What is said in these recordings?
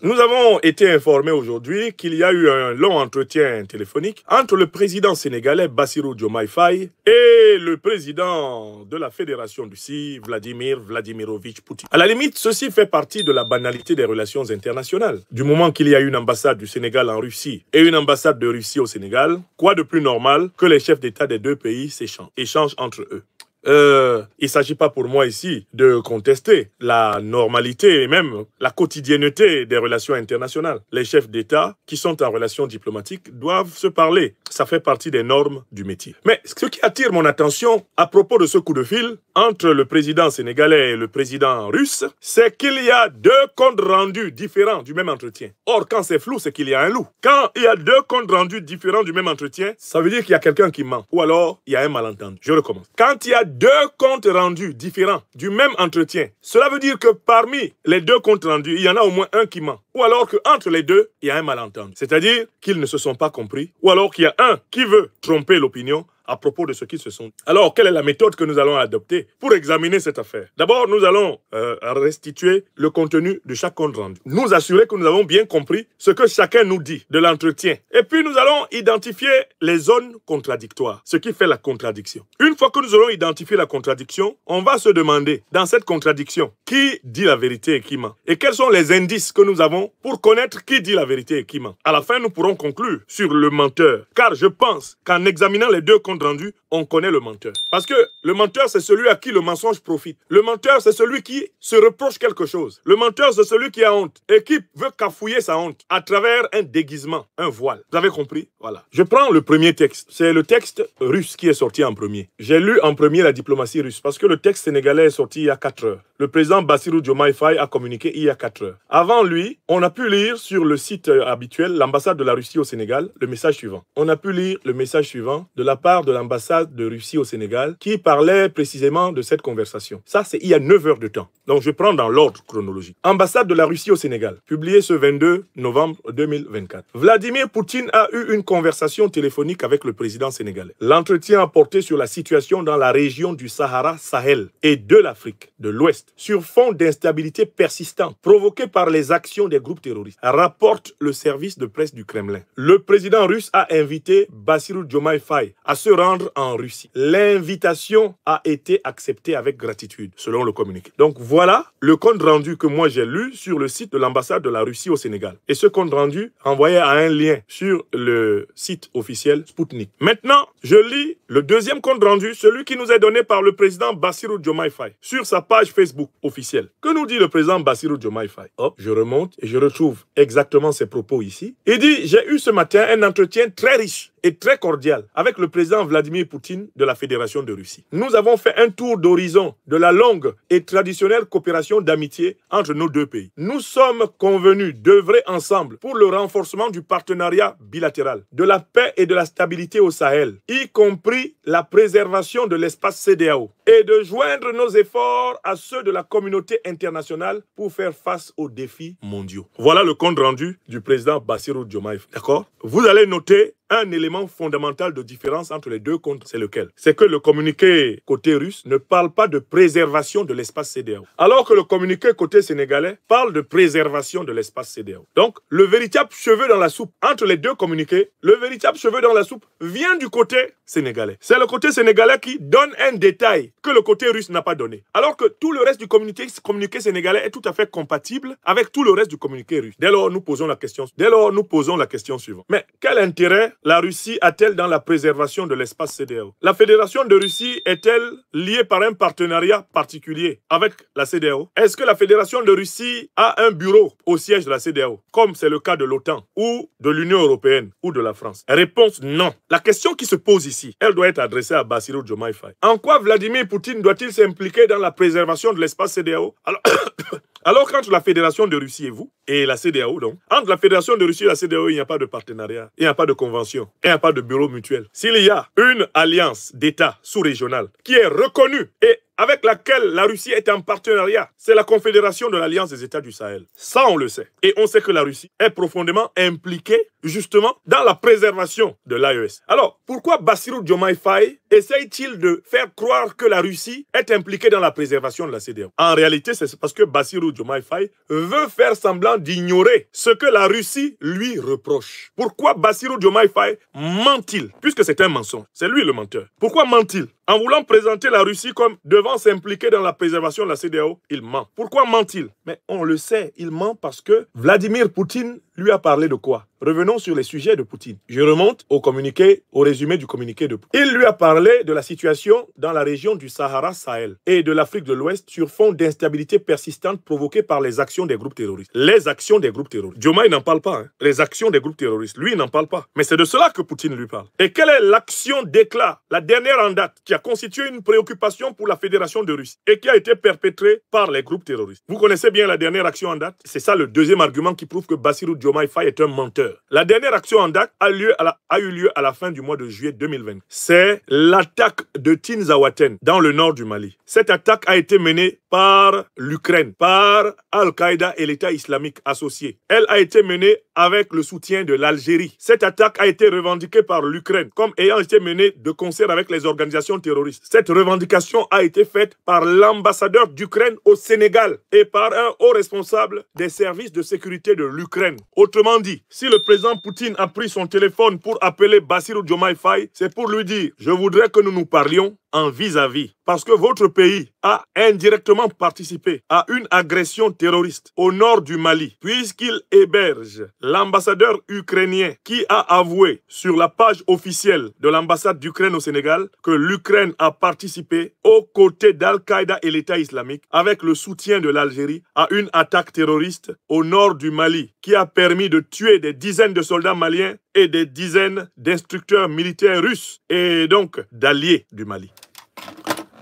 Nous avons été informés aujourd'hui qu'il y a eu un long entretien téléphonique entre le président sénégalais Bassirou Diomaye Faye et le président de la Fédération de Russie, Vladimir Vladimirovitch Poutine. À la limite, ceci fait partie de la banalité des relations internationales. Du moment qu'il y a une ambassade du Sénégal en Russie et une ambassade de Russie au Sénégal, quoi de plus normal que les chefs d'État des deux pays échangent entre eux. Il ne s'agit pas pour moi ici de contester la normalité et même la quotidienneté des relations internationales. Les chefs d'État qui sont en relation diplomatique doivent se parler. Ça fait partie des normes du métier. Mais ce qui attire mon attention à propos de ce coup de fil entre le président sénégalais et le président russe, c'est qu'il y a deux comptes rendus différents du même entretien. Or, quand c'est flou, c'est qu'il y a un loup. Quand il y a deux comptes rendus différents du même entretien, ça veut dire qu'il y a quelqu'un qui ment. Ou alors, il y a un malentendu. Je recommence. Quand il y a deux comptes rendus différents du même entretien, cela veut dire que parmi les deux comptes rendus, il y en a au moins un qui ment. Ou alors qu'entre les deux, il y a un malentendu. C'est-à-dire qu'ils ne se sont pas compris. Ou alors qu'il y a un qui veut tromper l'opinion à propos de ce qu'ils se sont. Alors, quelle est la méthode que nous allons adopter pour examiner cette affaire? D'abord, nous allons restituer le contenu de chaque compte rendu. Nous assurer que nous avons bien compris ce que chacun nous dit de l'entretien. Et puis, nous allons identifier les zones contradictoires, ce qui fait la contradiction. Une fois que nous aurons identifié la contradiction, on va se demander, dans cette contradiction, qui dit la vérité et qui ment? Et quels sont les indices que nous avons pour connaître qui dit la vérité et qui ment? À la fin, nous pourrons conclure sur le menteur. Car je pense qu'en examinant les deux comptes rendus, on connaît le menteur. Parce que le menteur, c'est celui à qui le mensonge profite. Le menteur, c'est celui qui se reproche quelque chose. Le menteur, c'est celui qui a honte et qui veut cafouiller sa honte à travers un déguisement, un voile. Vous avez compris? Voilà. Je prends le premier texte. C'est le texte russe qui est sorti en premier. J'ai lu en premier la diplomatie russe parce que le texte sénégalais est sorti il y a 4 heures. Le président Bassirou Diomaye Faye a communiqué il y a 4 heures. Avant lui, on a pu lire sur le site habituel, l'ambassade de la Russie au Sénégal, le message suivant. On a pu lire le message suivant de la part de l'ambassade de Russie au Sénégal qui parlait précisément de cette conversation. Ça, c'est il y a 9 heures de temps. Donc, je prends dans l'ordre chronologique. Ambassade de la Russie au Sénégal, publié ce 22 novembre 2024. Vladimir Poutine a eu une conversation téléphonique avec le président sénégalais. L'entretien a porté sur la situation dans la région du Sahara-Sahel et de l'Afrique de l'Ouest, sur fond d'instabilité persistante provoquée par les actions des groupes terroristes, rapporte le service de presse du Kremlin. Le président russe a invité Bassirou Diomaye Faye à se rendre en Russie. L'invitation a été acceptée avec gratitude, selon le communiqué. Donc voilà le compte rendu que moi j'ai lu sur le site de l'ambassade de la Russie au Sénégal. Et ce compte rendu envoyé à un lien sur le site officiel Sputnik. Maintenant, je lis le deuxième compte rendu, celui qui nous est donné par le président Bassirou Diomaye Faye, sur sa page Facebook officielle. Que nous dit le président Bassirou Diomaye Faye? Hop, je remonte et je retrouve exactement ses propos ici. Il dit: j'ai eu ce matin un entretien très riche et très cordial avec le président Vladimir Poutine de la Fédération de Russie. Nous avons fait un tour d'horizon de la longue et traditionnelle coopération d'amitié entre nos deux pays. Nous sommes convenus d'œuvrer ensemble pour le renforcement du partenariat bilatéral, de la paix et de la stabilité au Sahel, y compris la préservation de l'espace CEDEAO, et de joindre nos efforts à ceux de la communauté internationale pour faire face aux défis mondiaux. Voilà le compte rendu du président Bassirou Diomaye Faye. D'accord? Vous allez noter un élément fondamental de différence entre les deux comptes, c'est lequel? C'est que le communiqué côté russe ne parle pas de préservation de l'espace CEDEAO, alors que le communiqué côté sénégalais parle de préservation de l'espace CEDEAO. Donc, le véritable cheveu dans la soupe, entre les deux communiqués, le véritable cheveu dans la soupe vient du côté sénégalais. C'est le côté sénégalais qui donne un détail que le côté russe n'a pas donné, alors que tout le reste du communiqué sénégalais est tout à fait compatible avec tout le reste du communiqué russe. Dès lors, nous posons la question suivante. Mais quel intérêt la Russie a-t-elle dans la préservation de l'espace CEDEAO? La Fédération de Russie est-elle liée par un partenariat particulier avec la CEDEAO? Est-ce que la Fédération de Russie a un bureau au siège de la CEDEAO, comme c'est le cas de l'OTAN, ou de l'Union européenne, ou de la France? Réponse: non. La question qui se pose ici, elle doit être adressée à Bassirou Diomaye Faye. En quoi Vladimir Poutine doit-il s'impliquer dans la préservation de l'espace CEDEAO? Alors qu'entre la Fédération de Russie et vous, et la CEDEAO donc, entre la Fédération de Russie et la CEDEAO, il n'y a pas de partenariat, il n'y a pas de convention, il n'y a pas de bureau mutuel. S'il y a une alliance d'États sous-régionale qui est reconnue et avec laquelle la Russie est en partenariat, c'est la Confédération de l'Alliance des États du Sahel. Ça, on le sait. Et on sait que la Russie est profondément impliquée, justement, dans la préservation de l'AES. Alors, pourquoi Bassirou Diomaye Faye essaye-t-il de faire croire que la Russie est impliquée dans la préservation de la CEDEAO? En réalité, c'est parce que Bassirou Diomaye Faye veut faire semblant d'ignorer ce que la Russie lui reproche. Pourquoi Bassirou Diomaye Faye ment-il? Puisque c'est un mensonge. C'est lui le menteur. Pourquoi ment-il? En voulant présenter la Russie comme devant s'impliquer dans la préservation de la CEDEAO, il ment. Pourquoi ment-il? Mais on le sait, il ment parce que Vladimir Poutine lui a parlé de quoi? Revenons sur les sujets de Poutine. Je remonte au communiqué, au résumé du communiqué de Poutine. Il lui a parlé de la situation dans la région du Sahara-Sahel et de l'Afrique de l'Ouest sur fond d'instabilité persistante provoquée par les actions des groupes terroristes. Les actions des groupes terroristes. Diomaye n'en parle pas. Les actions des groupes terroristes. Lui, il n'en parle pas. Mais c'est de cela que Poutine lui parle. Et quelle est l'action d'éclat, la dernière en date, qui a constitué une préoccupation pour la Fédération de Russie et qui a été perpétrée par les groupes terroristes? Vous connaissez bien la dernière action en date? C'est ça le deuxième argument qui prouve que Bassirou Diomaye Faye est un menteur. La dernière action en date a eu lieu à la fin du mois de juillet 2020. C'est l'attaque de Tinzaouaten dans le nord du Mali. Cette attaque a été menée par l'Ukraine, par Al-Qaïda et l'État islamique associé. Elle a été menée avec le soutien de l'Algérie. Cette attaque a été revendiquée par l'Ukraine comme ayant été menée de concert avec les organisations terroristes. Cette revendication a été faite par l'ambassadeur d'Ukraine au Sénégal et par un haut responsable des services de sécurité de l'Ukraine. Autrement dit, si le président Poutine a pris son téléphone pour appeler Bassirou Diomaye Faye, c'est pour lui dire « Je voudrais que nous nous parlions en vis-à-vis. Parce que votre pays a indirectement participé à une agression terroriste au nord du Mali, puisqu'il héberge l'ambassadeur ukrainien qui a avoué sur la page officielle de l'ambassade d'Ukraine au Sénégal que l'Ukraine a participé aux côtés d'Al-Qaïda et l'État islamique avec le soutien de l'Algérie à une attaque terroriste au nord du Mali qui a permis de tuer des dizaines de soldats maliens et des dizaines d'instructeurs militaires russes et donc d'alliés du Mali.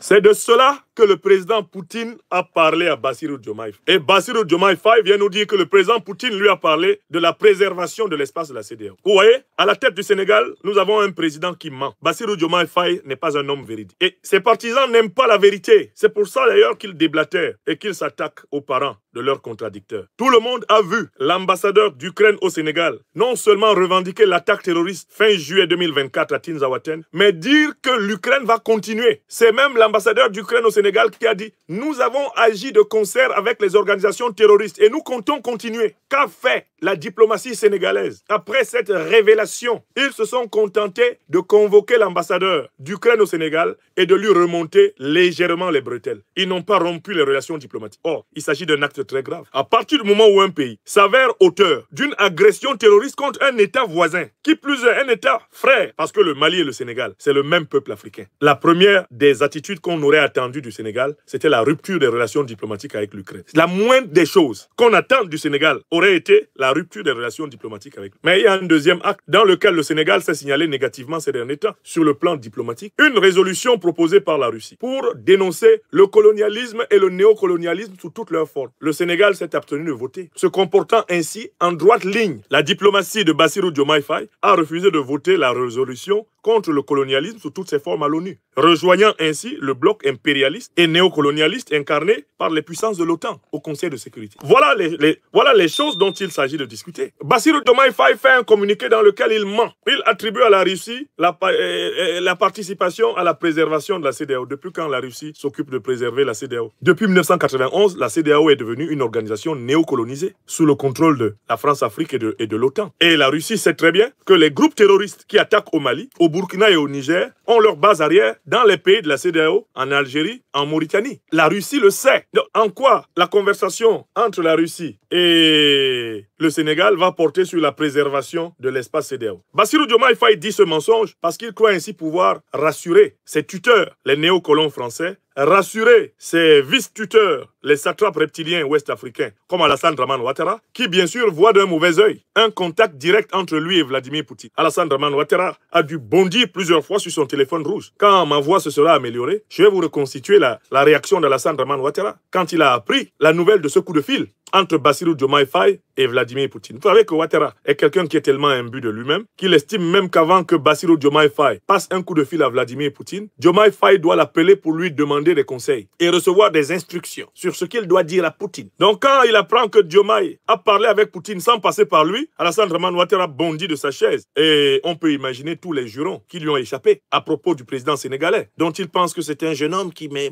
C'est de cela que le président Poutine a parlé à Bassirou Diomaye Faye. Et Bassirou Diomaye Faye vient nous dire que le président Poutine lui a parlé de la préservation de l'espace de la CEDEAO. Vous voyez, à la tête du Sénégal, nous avons un président qui ment. Bassirou Diomaye Faye n'est pas un homme véridique. Et ses partisans n'aiment pas la vérité. C'est pour ça d'ailleurs qu'ils déblatèrent et qu'ils s'attaquent aux parents de leurs contradicteurs. Tout le monde a vu l'ambassadeur d'Ukraine au Sénégal non seulement revendiquer l'attaque terroriste fin juillet 2024 à Tinzaouaten, mais dire que l'Ukraine va continuer. C'est même l'ambassadeur d'Ukraine au Sénégal qui a dit « Nous avons agi de concert avec les organisations terroristes et nous comptons continuer ». Qu'a fait la diplomatie sénégalaise? Après cette révélation, ils se sont contentés de convoquer l'ambassadeur d'Ukraine au Sénégal et de lui remonter légèrement les bretelles. Ils n'ont pas rompu les relations diplomatiques. Or, il s'agit d'un acte très grave. À partir du moment où un pays s'avère auteur d'une agression terroriste contre un État voisin, qui plus est un État frère, parce que le Mali et le Sénégal, c'est le même peuple africain. La première des attitudes qu'on aurait attendues du Sénégal, c'était la rupture des relations diplomatiques avec l'Ukraine. La moindre des choses qu'on attend du Sénégal aurait été la rupture des relations diplomatiques avec l'Ukraine. Mais il y a un deuxième acte dans lequel le Sénégal s'est signalé négativement ces derniers temps sur le plan diplomatique. Une résolution proposée par la Russie pour dénoncer le colonialisme et le néocolonialisme sous toutes leurs formes. Le Sénégal s'est abstenu de voter, se comportant ainsi en droite ligne. La diplomatie de Bassirou Diomaye Faye a refusé de voter la résolution contre le colonialisme sous toutes ses formes à l'ONU, rejoignant ainsi le bloc impérialiste et néocolonialiste incarné par les puissances de l'OTAN au Conseil de sécurité. Voilà les choses dont il s'agit de discuter. Bassirou Diomaye Faye fait un communiqué dans lequel il ment. Il attribue à la Russie la participation à la préservation de la CEDEAO. Depuis quand la Russie s'occupe de préserver la CEDEAO? Depuis 1991, la CEDEAO est devenue une organisation néocolonisée sous le contrôle de la France-Afrique et de l'OTAN. Et la Russie sait très bien que les groupes terroristes qui attaquent au Mali, au Burkina et au Niger ont leur base arrière dans les pays de la CEDEAO, en Algérie, en Mauritanie. La Russie le sait. Donc, en quoi la conversation entre la Russie et le Sénégal va porter sur la préservation de l'espace CEDEAO? Bassirou Diomaye Faye dit ce mensonge parce qu'il croit ainsi pouvoir rassurer ses tuteurs, les néocolons français, rassurer ses vice-tuteurs, les satrapes reptiliens ouest-africains, comme Alassane Dramane Ouattara, qui bien sûr voit d'un mauvais œil un contact direct entre lui et Vladimir Poutine. Alassane Dramane Ouattara a dû bondir plusieurs fois sur son téléphone rouge. Quand ma voix se sera améliorée, je vais vous reconstituer la réaction d'Alassane Dramane Ouattara quand il a appris la nouvelle de ce coup de fil entre Bassirou Diomaye Faye et Vladimir Poutine. Vous savez que Ouattara est quelqu'un qui est tellement imbu de lui-même qu'il estime même qu'avant que Bassirou Diomaye Faye passe un coup de fil à Vladimir Poutine, Diomaye Faye doit l'appeler pour lui demander des conseils et recevoir des instructions sur ce qu'il doit dire à Poutine. Donc quand il apprend que Diomaye a parlé avec Poutine sans passer par lui, Alassane Dramane Ouattara bondit de sa chaise et on peut imaginer tous les jurons qui lui ont échappé à propos du président sénégalais, dont il pense que c'est un jeune homme qui mais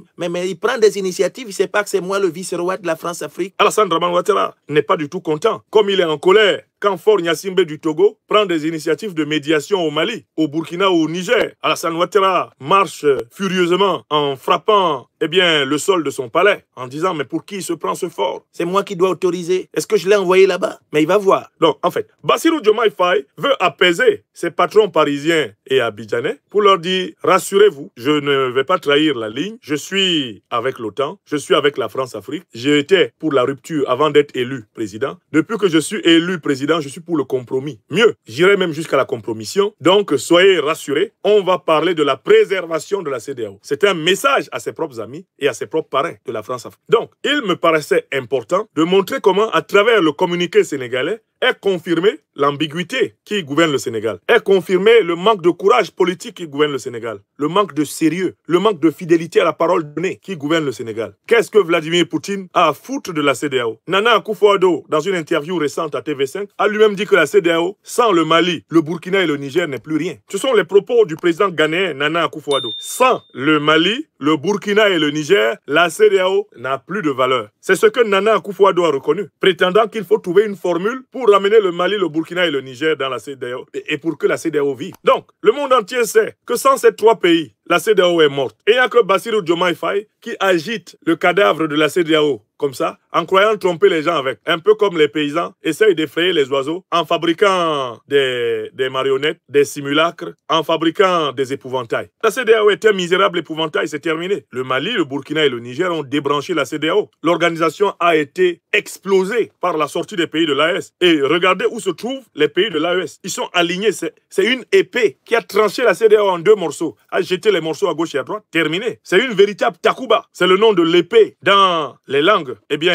il prend des initiatives, il ne sait pas que c'est moi le vice-roi de la France-Afrique. Alassane Dramane Ouattara n'est pas du tout content, comme il est en colère quand Faure Gnassingbé du Togo prend des initiatives de médiation au Mali, au Burkina ou au Niger. Alassane Ouattara marche furieusement en frappant le sol de son palais, en disant mais pour qui il se prend ce fort? C'est moi qui dois autoriser. Est-ce que je l'ai envoyé là-bas? Mais il va voir. Donc en fait, Bassirou Diomaye Faye veut apaiser ses patrons parisiens et abidjanais pour leur dire rassurez-vous, je ne vais pas trahir la ligne, je suis avec l'OTAN, je suis avec la France-Afrique, j'ai été pour la rupture avant d'être élu président. Depuis que je suis élu président, je suis pour le compromis. Mieux, j'irai même jusqu'à la compromission. Donc, soyez rassurés, on va parler de la préservation de la CEDEAO. C'est un message à ses propres amis et à ses propres parrains de la France-Afrique. Donc, il me paraissait important de montrer comment, à travers le communiqué sénégalais, est confirmé l'ambiguïté qui gouverne le Sénégal, est confirmé le manque de courage politique qui gouverne le Sénégal, le manque de sérieux, le manque de fidélité à la parole donnée qui gouverne le Sénégal. Qu'est-ce que Vladimir Poutine a à foutre de la CEDEAO? Nana Akufo-Addo, dans une interview récente à TV5, a lui-même dit que la CEDEAO, sans le Mali, le Burkina et le Niger, n'est plus rien. Ce sont les propos du président ghanéen Nana Akufo-Addo. Sans le Mali, le Burkina et le Niger, la CEDEAO n'a plus de valeur. C'est ce que Nana Akufo-Addo a reconnu, prétendant qu'il faut trouver une formule pour ramener le Mali, le Burkina et le Niger dans la CEDEAO et pour que la CEDEAO vive. Donc, le monde entier sait que sans ces trois pays, la CEDEAO est morte. Et il n'y a que Bassirou Diomaye Faye qui agite le cadavre de la CEDEAO comme ça, en croyant tromper les gens avec. Un peu comme les paysans essayent d'effrayer les oiseaux en fabriquant des marionnettes, des simulacres, en fabriquant des épouvantails. La CEDEAO est un misérable épouvantail, c'est terminé. Le Mali, le Burkina et le Niger ont débranché la CEDEAO. L'organisation a été explosée par la sortie des pays de l'AES. Et regardez où se trouvent les pays de l'AES. Ils sont alignés. C'est une épée qui a tranché la CEDEAO en deux morceaux, a jeté les morceaux à gauche et à droite. Terminé. C'est une véritable Takuba. C'est le nom de l'épée dans les langues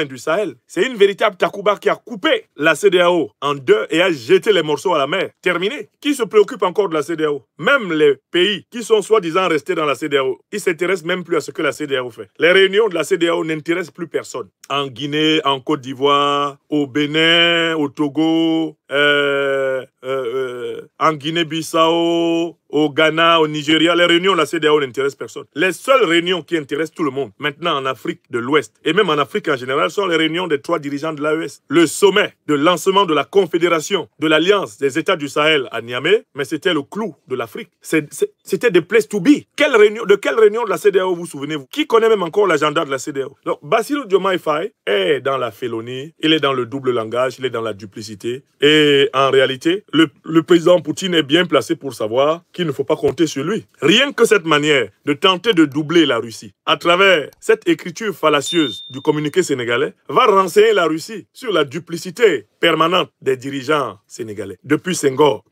du Sahel. C'est une véritable Takuba qui a coupé la CEDEAO en deux et a jeté les morceaux à la mer. Terminé. Qui se préoccupe encore de la CEDEAO? Même les pays qui sont soi-disant restés dans la CEDEAO, ils ne s'intéressent même plus à ce que la CEDEAO fait. Les réunions de la CEDEAO n'intéressent plus personne. En Guinée, en Côte d'Ivoire, au Bénin, au Togo, en Guinée-Bissau, au Ghana, au Nigeria, les réunions de la CEDEAO n'intéressent personne. Les seules réunions qui intéressent tout le monde, maintenant en Afrique de l'Ouest, et même en Afrique en général, sont les réunions des trois dirigeants de l'AES. Le sommet de lancement de la confédération de l'Alliance des États du Sahel à Niamey, mais c'était le clou de l'Afrique. C'était des places to be. De quelle réunion de la CEDEAO vous souvenez-vous? Qui connaît même encore l'agenda de la CEDEAO? Donc, Bassirou Diomaye Faye est dans la félonie, il est dans le double langage, il est dans la duplicité. Et en réalité, le président Poutine est bien placé pour savoir qu'il ne faut pas compter sur lui. Rien que cette manière de tenter de doubler la Russie, à travers cette écriture fallacieuse du communiqué sénégalais, va renseigner la Russie sur la duplicité permanente des dirigeants sénégalais. Depuis Senghor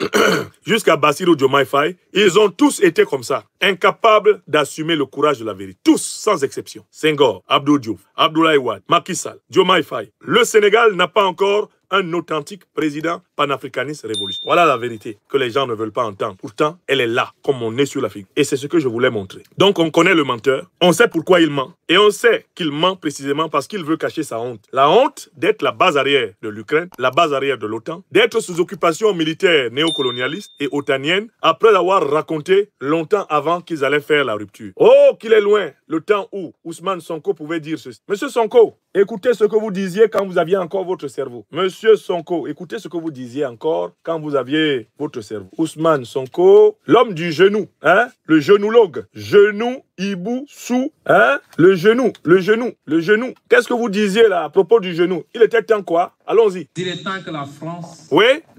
jusqu'à Bassirou Diomaye Faye, ils ont tous été comme ça, incapables d'assumer le courage de la vérité. Tous, sans exception. Senghor, Abdou Diouf, Abdoulaye Wade, Macky Sall, Diomaye Faye. Le Sénégal n'a pas encore un authentique président panafricaniste révolutionnaire. Voilà la vérité que les gens ne veulent pas entendre. Pourtant, elle est là, comme on est sur l'Afrique. Et c'est ce que je voulais montrer. Donc, on connaît le menteur, on sait pourquoi il ment. Et on sait qu'il ment précisément parce qu'il veut cacher sa honte. La honte d'être la base arrière de l'Ukraine, la base arrière de l'OTAN, d'être sous occupation militaire néocolonialiste et otanienne, après l'avoir raconté longtemps avant qu'ils allaient faire la rupture. Oh, qu'il est loin, le temps où Ousmane Sonko pouvait dire ceci. Monsieur Sonko, écoutez ce que vous disiez quand vous aviez encore votre cerveau. Monsieur Sonko, écoutez ce que vous disiez encore quand vous aviez votre cerveau. Ousmane Sonko, l'homme du genou, hein? Le genoologue. Genou, hibou, sou, hein? Le genou. Qu'est-ce que vous disiez là à propos du genou? Il était temps quoi? Allons-y. Il est temps que la France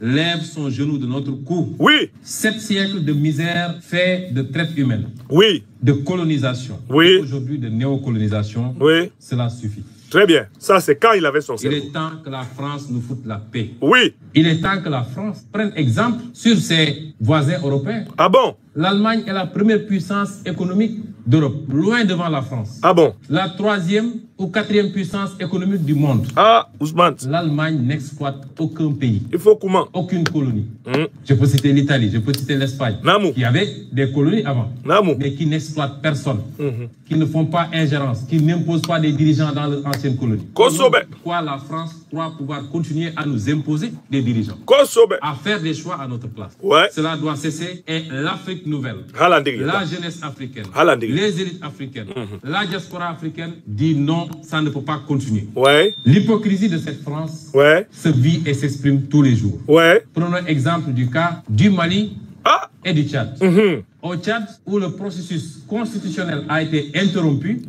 lève son genou de notre cou. Oui. 7 siècles de misère fait de traite humaine. Oui. De colonisation. Oui. Aujourd'hui de néocolonisation. Oui. Cela suffit. Très bien. Ça, c'est quand il avait son cerveau. Il est temps que la France nous foute la paix. Oui. Il est temps que la France prenne exemple sur ses voisins européens. Ah bon? L'Allemagne est la première puissance économique d'Europe, loin devant la France. Ah bon? La troisième ou quatrième puissance économique du monde. Ah, Ousmane. L'Allemagne n'exploite aucun pays. Il faut comment? Aucune colonie. Je peux citer l'Italie, je peux citer l'Espagne, qui avait des colonies avant, mais qui n'exploitent personne, qui ne font pas ingérence, qui n'imposent pas des dirigeants dans leur ancienne colonie. Pourquoi la France croit pouvoir continuer à nous imposer des dirigeants, à faire des choix à notre place? Cela doit cesser et l'Afrique nouvelle, la jeunesse africaine, les élites africaines, la diaspora africaine dit non, ça ne peut pas continuer. L'hypocrisie de cette France se vit et s'exprime tous les jours. Prenons l'exemple du cas du Mali et du Tchad. Au Tchad, où le processus constitutionnel a été interrompu,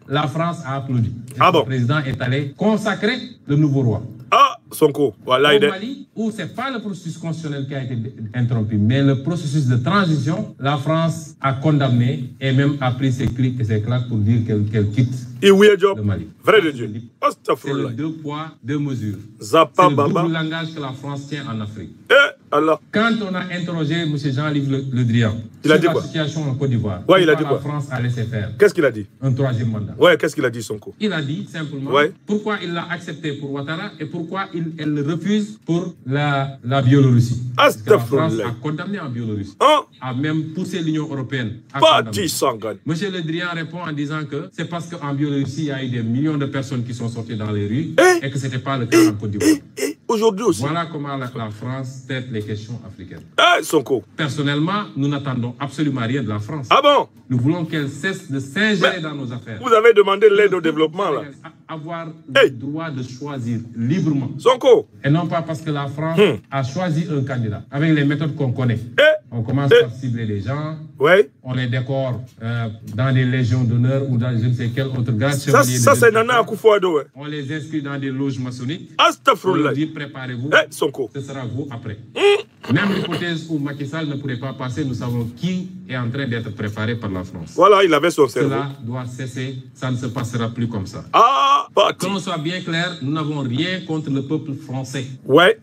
la France a applaudi. Le président est allé consacrer le nouveau roi. Sonko, voilà. Au Mali, où ce n'est pas le processus constitutionnel qui a été interrompu, mais le processus de transition, la France a condamné et même a pris ses clics et ses claques pour dire qu'elle quitte le Mali. Vrai de Dieu. C'est le 2 poids, 2 mesures. C'est le double langage que la France tient en Afrique. Quand on a interrogé M. Jean-Livre Le Drian sur la situation en Côte d'Ivoire, la France a laissé faire. Qu'est-ce qu'il a dit? Un 3e mandat. Qu'est-ce qu'il a dit, Sonko? Il a dit simplement pourquoi il l'a accepté pour Ouattara et pourquoi elle le refuse pour la Biélorussie. La France a condamné en Biélorussie, a même poussé l'Union européenne à condamner. M. Le Drian répond en disant que c'est parce qu'en Biélorussie, il y a eu des millions de personnes qui sont sorties dans les rues et que ce n'était pas le cas en Côte d'Ivoire. Aujourd'hui aussi. Voilà comment la France traite les questions africaines. Sonko. Personnellement, nous n'attendons absolument rien de la France. Nous voulons qu'elle cesse de s'ingérer dans nos affaires. Vous avez demandé l'aide au développement, là. Avoir le droit de choisir librement. Sonko. Et non pas parce que la France a choisi un candidat avec les méthodes qu'on connaît. On commence par cibler les gens. On les décore dans des légions d'honneur ou dans je ne sais quel autre grade. Ça c'est Nana Akufo-Addo. On les inscrit dans des loges maçonniques. On leur dit préparez-vous. Sonko. Ce sera vous après. Même l'hypothèse où Macky Sall ne pourrait pas passer, nous savons qui est en train d'être préparé par la France. Voilà, il avait son cerveau. Cela doit cesser. Ça ne se passera plus comme ça. Qu'on soit bien clair, nous n'avons rien contre le peuple français.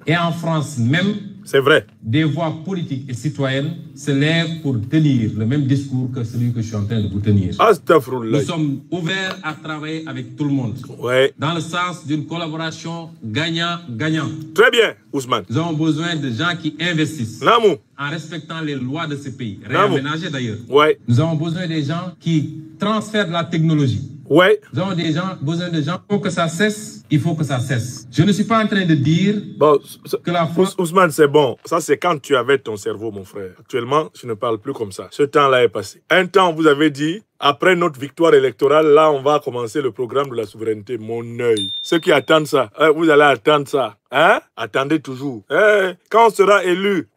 Et en France même, c'est vrai, des voix politiques et citoyennes se lèvent pour tenir le même discours que celui que je suis en train de vous tenir. Nous sommes ouverts à travailler avec tout le monde. Dans le sens d'une collaboration gagnant-gagnant. Très bien, Ousmane. Nous avons besoin de gens qui investissent. En respectant les lois de ce pays, réaménagées d'ailleurs. Nous avons besoin des gens qui transfèrent de la technologie. Nous avons besoin de gens. Il faut que ça cesse. Il faut que ça cesse. Je ne suis pas en train de dire que la France... Ousmane, c'est bon. Ça, c'est quand tu avais ton cerveau, mon frère. Actuellement, je ne parle plus comme ça. Ce temps-là est passé. Un temps, vous avez dit, après notre victoire électorale, là, on va commencer le programme de la souveraineté. Mon œil. Ceux qui attendent ça, vous allez attendre ça. Attendez toujours. Quand on sera élu,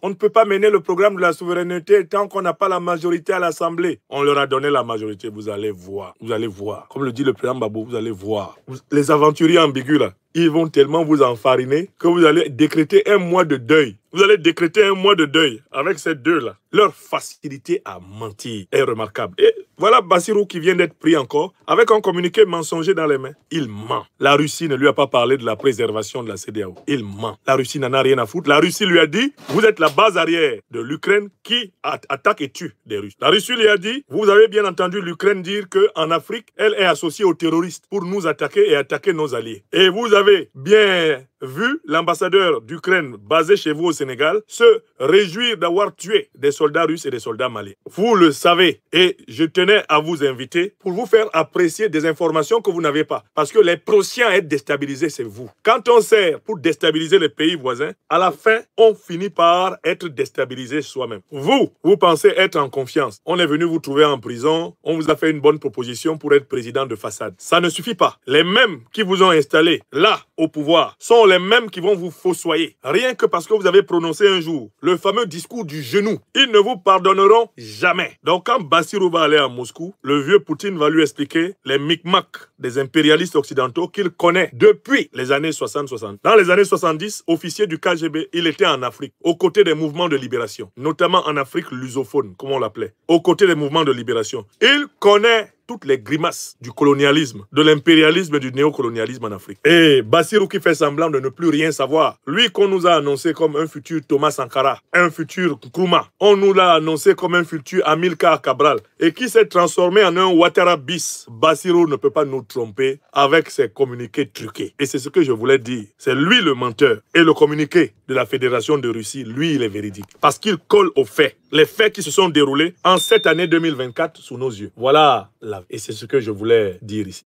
on ne peut pas mener le programme de la souveraineté tant qu'on n'a pas la majorité à l'Assemblée. On leur a donné la majorité. Vous allez voir. Vous allez voir. Comme le dit le président Babou, vous allez voir. Les aventuriers ambigus, là, ils vont tellement vous enfariner que vous allez décréter un mois de deuil. Vous allez décréter un mois de deuil avec ces deux-là. Leur facilité à mentir est remarquable. Et voilà Bassirou qui vient d'être pris encore avec un communiqué mensonger dans les mains. Il ment. La Russie ne lui a pas parlé de la préservation de la CEDEAO. Il ment. La Russie n'en a rien à foutre. La Russie lui a dit, vous êtes la base arrière de l'Ukraine qui attaque et tue des Russes. La Russie lui a dit, vous avez bien entendu l'Ukraine dire qu'en Afrique, elle est associée aux terroristes pour nous attaquer et attaquer nos alliés. Et vous avez bien vu l'ambassadeur d'Ukraine basé chez vous au Sénégal se réjouir d'avoir tué des soldats russes et des soldats maliens. Vous le savez et je tenais à vous inviter pour vous faire apprécier des informations que vous n'avez pas. Parce que les prochains à être déstabilisés, c'est vous. Quand on sert pour déstabiliser les pays voisins, à la fin, on finit par être déstabilisé soi-même. Vous pensez être en confiance. On est venu vous trouver en prison, on vous a fait une bonne proposition pour être président de façade. Ça ne suffit pas. Les mêmes qui vous ont installé là, au pouvoir, sont les mêmes qui vont vous fossoyer. Rien que parce que vous avez prononcé un jour le fameux discours du genou. Ils ne vous pardonneront jamais. Donc quand Bassirou va aller à Moscou, le vieux Poutine va lui expliquer les micmacs des impérialistes occidentaux qu'il connaît depuis les années 60-60. Dans les années 70, officier du KGB, il était en Afrique, aux côtés des mouvements de libération, notamment en Afrique lusophone, comme on l'appelait, aux côtés des mouvements de libération. Il connaît toutes les grimaces du colonialisme, de l'impérialisme et du néocolonialisme en Afrique. Et Bassirou qui fait semblant de ne plus rien savoir. Lui qu'on nous a annoncé comme un futur Thomas Sankara, un futur Nkrumah. On nous l'a annoncé comme un futur Amilcar Cabral et qui s'est transformé en un Ouattara bis. Bassirou ne peut pas nous tromper avec ses communiqués truqués. Et c'est ce que je voulais dire. C'est lui le menteur. Et le communiqué de la Fédération de Russie, lui, il est véridique. Parce qu'il colle aux faits. Les faits qui se sont déroulés en cette année 2024 sous nos yeux. Voilà. Et c'est ce que je voulais dire ici.